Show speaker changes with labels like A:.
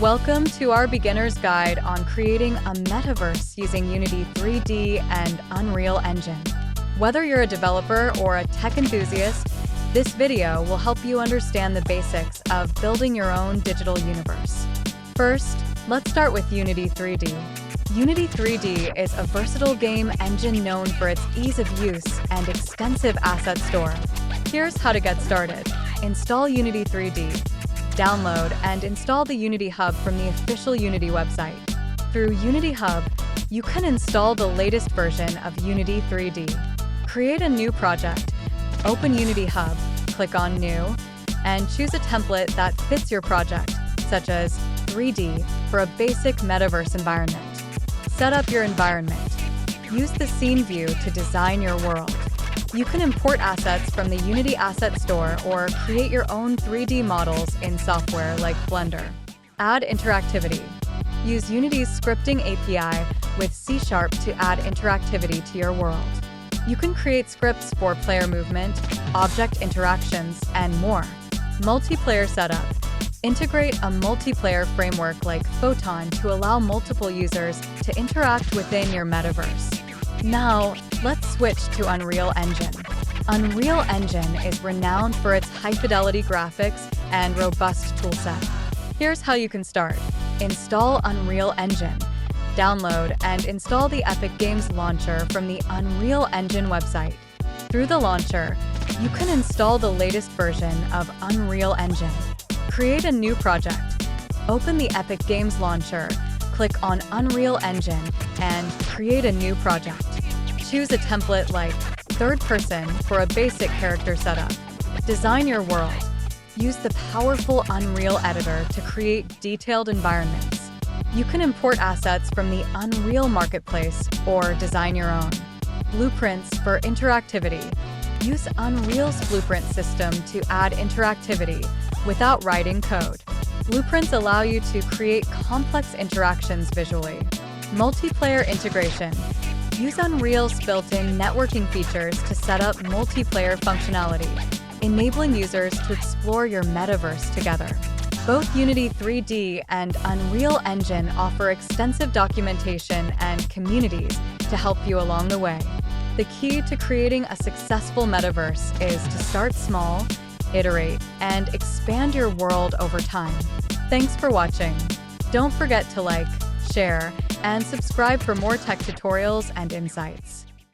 A: Welcome to our beginner's guide on creating a metaverse using Unity 3D and Unreal Engine. Whether you're a developer or a tech enthusiast, this video will help you understand the basics of building your own digital universe. First, let's start with Unity 3D. Unity 3D is a versatile game engine known for its ease of use and extensive asset store. Here's how to get started. Install Unity 3D. Download and install the Unity Hub from the official Unity website. Through Unity Hub, you can install the latest version of Unity 3D. Create a new project. Open Unity Hub, click on New, and choose a template that fits your project, such as 3D for a basic metaverse environment. Set up your environment. Use the scene view to design your world. You can import assets from the Unity Asset Store or create your own 3D models in software like Blender. Add interactivity. Use Unity's scripting API with C# to add interactivity to your world. You can create scripts for player movement, object interactions, and more. Multiplayer setup. Integrate a multiplayer framework like Photon to allow multiple users to interact within your metaverse. Now, let's switch to Unreal Engine. Unreal Engine is renowned for its high-fidelity graphics and robust toolset. Here's how you can start. Install Unreal Engine. Download and install the Epic Games launcher from the Unreal Engine website. Through the launcher, you can install the latest version of Unreal Engine. Create a new project. Open the Epic Games launcher, click on Unreal Engine, and create a new project. Choose a template like third person for a basic character setup. Design your world. Use the powerful Unreal editor to create detailed environments. You can import assets from the Unreal Marketplace or design your own. Blueprints for interactivity. Use Unreal's blueprint system to add interactivity without writing code. Blueprints allow you to create complex interactions visually. Multiplayer integration. Use Unreal's built-in networking features to set up multiplayer functionality, enabling users to explore your metaverse together. Both Unity 3D and Unreal Engine offer extensive documentation and communities to help you along the way. The key to creating a successful metaverse is to start small, iterate, and expand your world over time. Thanks for watching. Don't forget to like, share, and subscribe for more tech tutorials and insights.